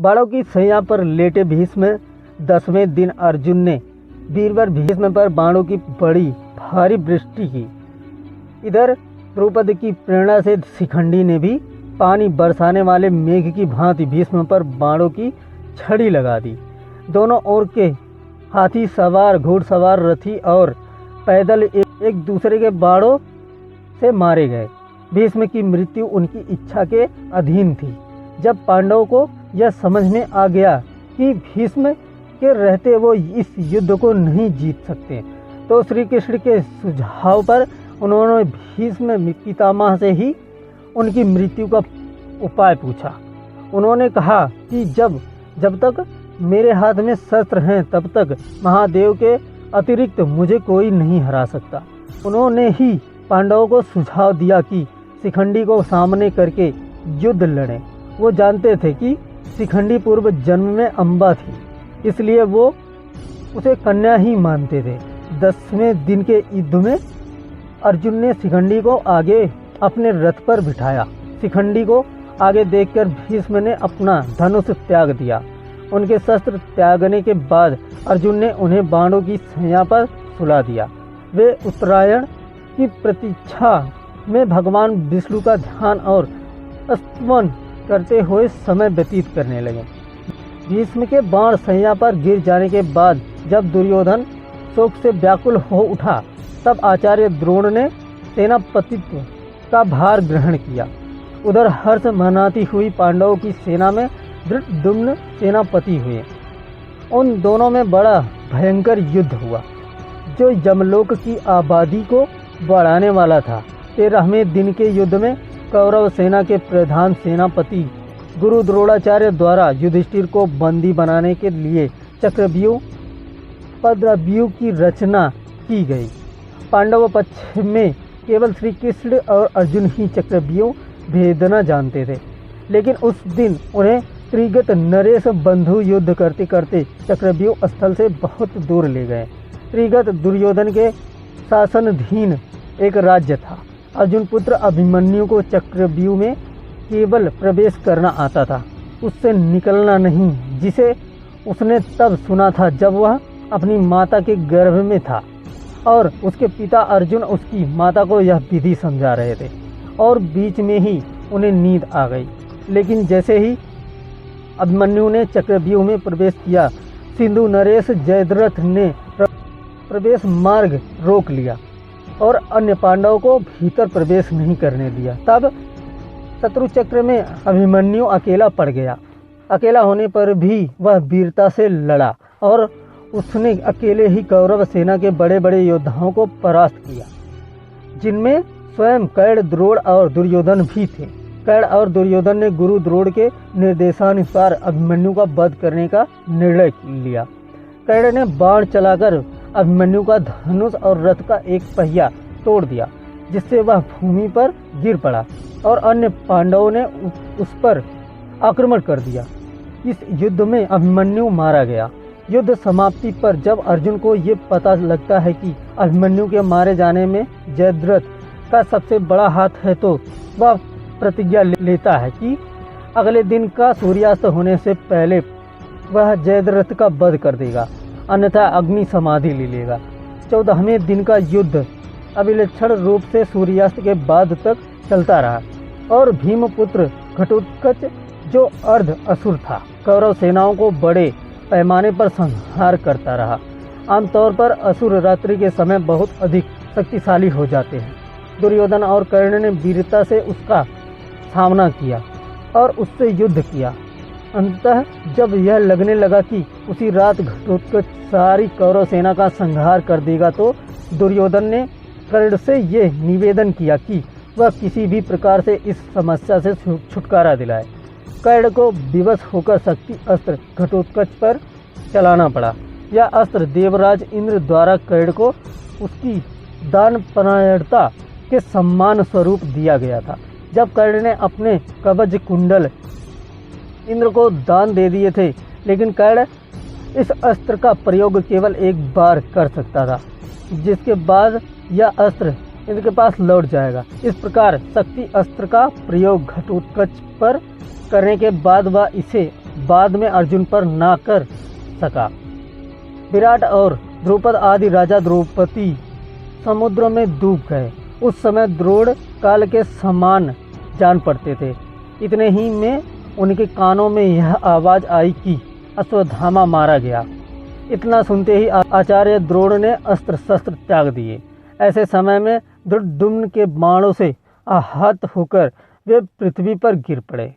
बाणों की सैया पर लेटे भीष्म 10वें दिन अर्जुन ने वीरवर भीष्म पर बाणों की बड़ी भारी वृष्टि की। इधर द्रौपदी की प्रेरणा से शिखंडी ने भी पानी बरसाने वाले मेघ की भांति भीष्म पर बाणों की छड़ी लगा दी। दोनों ओर के हाथी सवार, घुड़सवार, रथी और पैदल एक दूसरे के बाणों से मारे गए। भीष्म की मृत्यु उनकी इच्छा के अधीन थी। जब पांडवों को यह समझ में आ गया कि भीष्म के रहते वो इस युद्ध को नहीं जीत सकते, तो श्री कृष्ण के सुझाव पर उन्होंने भीष्म पितामह से ही उनकी मृत्यु का उपाय पूछा। उन्होंने कहा कि जब तक मेरे हाथ में शस्त्र हैं तब तक महादेव के अतिरिक्त मुझे कोई नहीं हरा सकता। उन्होंने ही पांडवों को सुझाव दिया कि शिखंडी को सामने करके युद्ध लड़ें। वो जानते थे कि शिखंडी पूर्व जन्म में अम्बा थी, इसलिए वो उसे कन्या ही मानते थे। 10वें दिन के युद्ध में अर्जुन ने शिखंडी को आगे अपने रथ पर बिठाया। शिखंडी को आगे देखकर भीष्म ने अपना धनुष त्याग दिया। उनके शस्त्र त्यागने के बाद अर्जुन ने उन्हें बाणों की सैया पर सुला दिया। वे उत्तरायण की प्रतीक्षा में भगवान विष्णु का ध्यान और स्तवन करते हुए समय व्यतीत करने लगे। भीष्म के बाण सैया पर गिर जाने के बाद जब दुर्योधन शोक से व्याकुल हो उठा, तब आचार्य द्रोण ने सेनापतित्व का भार ग्रहण किया। उधर हर्ष मनाती हुई पांडवों की सेना में धृतद्युम्न सेनापति हुए। उन दोनों में बड़ा भयंकर युद्ध हुआ, जो यमलोक की आबादी को बढ़ाने वाला था। 13वें दिन के युद्ध में कौरव सेना के प्रधान सेनापति गुरु द्रोणाचार्य द्वारा युधिष्ठिर को बंदी बनाने के लिए चक्रव्यूह पद्मव्यूह की रचना की गई। पांडव पक्ष में केवल श्री कृष्ण और अर्जुन ही चक्रव्यूह भेदना जानते थे, लेकिन उस दिन उन्हें त्रिगत नरेश बंधु युद्ध करते करते चक्रव्यूह स्थल से बहुत दूर ले गए। त्रिगत दुर्योधन के शासनाधीन एक राज्य था। अर्जुन पुत्र अभिमन्यु को चक्रव्यूह में केवल प्रवेश करना आता था, उससे निकलना नहीं, जिसे उसने तब सुना था जब वह अपनी माता के गर्भ में था और उसके पिता अर्जुन उसकी माता को यह विधि समझा रहे थे और बीच में ही उन्हें नींद आ गई। लेकिन जैसे ही अभिमन्यु ने चक्रव्यूह में प्रवेश किया, सिंधु नरेश जयद्रथ ने प्रवेश मार्ग रोक लिया और अन्य पांडवों को भीतर प्रवेश नहीं करने दिया। तब शत्रु चक्र में अभिमन्यु अकेला पड़ गया। अकेला होने पर भी वह वीरता से लड़ा और उसने अकेले ही कौरव सेना के बड़े बड़े योद्धाओं को परास्त किया, जिनमें स्वयं कर्ण, द्रोण और दुर्योधन भी थे। कर्ण और दुर्योधन ने गुरु द्रोण के निर्देशानुसार अभिमन्यु का वध करने का निर्णय लिया। कर्ण ने बाण चलाकर अभिमन्यु का धनुष और रथ का एक पहिया तोड़ दिया, जिससे वह भूमि पर गिर पड़ा और अन्य पांडवों ने उस पर आक्रमण कर दिया। इस युद्ध में अभिमन्यु मारा गया। युद्ध समाप्ति पर जब अर्जुन को ये पता लगता है कि अभिमन्यु के मारे जाने में जयद्रथ का सबसे बड़ा हाथ है, तो वह प्रतिज्ञा लेता है कि अगले दिन का सूर्यास्त होने से पहले वह जयद्रथ का वध कर देगा, अन्यथा अग्नि समाधि ले लेगा। 14वें दिन का युद्ध अभिलक्षण रूप से सूर्यास्त के बाद तक चलता रहा और भीमपुत्र घटोत्कच, जो अर्ध असुर था, कौरव सेनाओं को बड़े पैमाने पर संहार करता रहा। आमतौर पर असुर रात्रि के समय बहुत अधिक शक्तिशाली हो जाते हैं। दुर्योधन और कर्ण ने वीरता से उसका सामना किया और उससे युद्ध किया। अंततः जब यह लगने लगा कि उसी रात घटोत्कच सारी कौरव सेना का संहार कर देगा, तो दुर्योधन ने कर्ण से यह निवेदन किया कि वह किसी भी प्रकार से इस समस्या से छुटकारा दिलाए। कर्ण को विवश होकर शक्ति अस्त्र घटोत्कच पर चलाना पड़ा। यह अस्त्र देवराज इंद्र द्वारा कर्ण को उसकी दानपरायणता के सम्मान स्वरूप दिया गया था। जब कर्ण ने अपने कवच कुंडल इंद्र को दान दे दिए थे, लेकिन कर्ण इस अस्त्र का प्रयोग केवल एक बार कर सकता था, जिसके बाद यह अस्त्र इंद्र के पास लौट जाएगा। इस प्रकार शक्ति अस्त्र का प्रयोग घटोत्कच पर करने के बाद वह इसे बाद में अर्जुन पर ना कर सका। विराट और द्रुपद आदि राजा द्रौपदी समुद्र में डूब गए। उस समय द्रोण काल के समान जान पड़ते थे। इतने ही में उनके कानों में यह आवाज़ आई कि अश्वत्थामा मारा गया। इतना सुनते ही आचार्य द्रोण ने अस्त्र शस्त्र त्याग दिए। ऐसे समय में धृष्टद्युम्न के बाणों से आहत होकर वे पृथ्वी पर गिर पड़े।